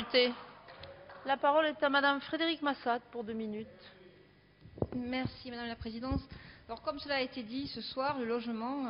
député. La parole est à Madame Frédérique Massat pour 2 minutes. Merci Madame la Présidente. Alors, comme cela a été dit ce soir, le logement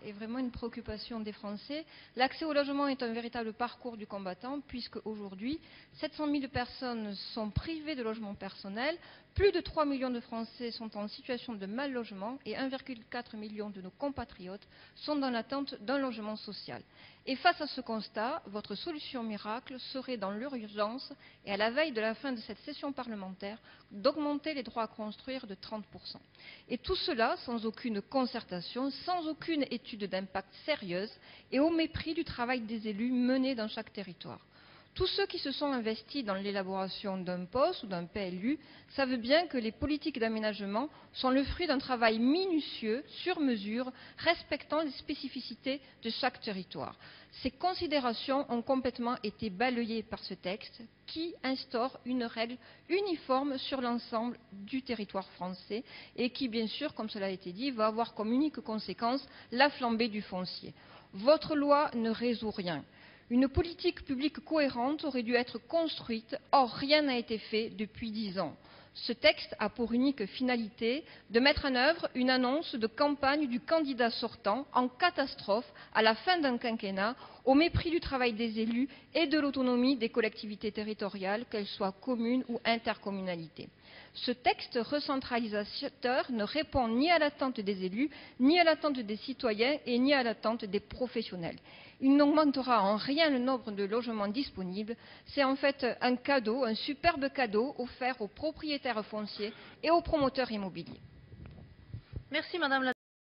est vraiment une préoccupation des Français. L'accès au logement est un véritable parcours du combattant, puisque aujourd'hui, 700 000 personnes sont privées de logement personnel, plus de 3 millions de Français sont en situation de mal logement et 1,4 million de nos compatriotes sont dans l'attente d'un logement social. Et face à ce constat, votre solution miracle serait dans l'urgence et à la veille de la fin de cette session parlementaire d'augmenter les droits à construire de 30%. Et tout cela sans aucune concertation, sans aucune étude d'impact sérieuse et au mépris du travail des élus menés dans chaque territoire. Tous ceux qui se sont investis dans l'élaboration d'un POS ou d'un PLU savent bien que les politiques d'aménagement sont le fruit d'un travail minutieux, sur mesure, respectant les spécificités de chaque territoire. Ces considérations ont complètement été balayées par ce texte qui instaure une règle uniforme sur l'ensemble du territoire français et qui, bien sûr, comme cela a été dit, va avoir comme unique conséquence la flambée du foncier. Votre loi ne résout rien. Une politique publique cohérente aurait dû être construite, or rien n'a été fait depuis 10 ans. Ce texte a pour unique finalité de mettre en œuvre une annonce de campagne du candidat sortant en catastrophe à la fin d'un quinquennat, au mépris du travail des élus et de l'autonomie des collectivités territoriales, qu'elles soient communes ou intercommunalités. Ce texte recentralisateur ne répond ni à l'attente des élus, ni à l'attente des citoyens et ni à l'attente des professionnels. Il n'augmentera en rien le nombre de logements disponibles. C'est en fait un cadeau, un superbe cadeau offert aux propriétaires fonciers et aux promoteurs immobiliers. Merci Madame la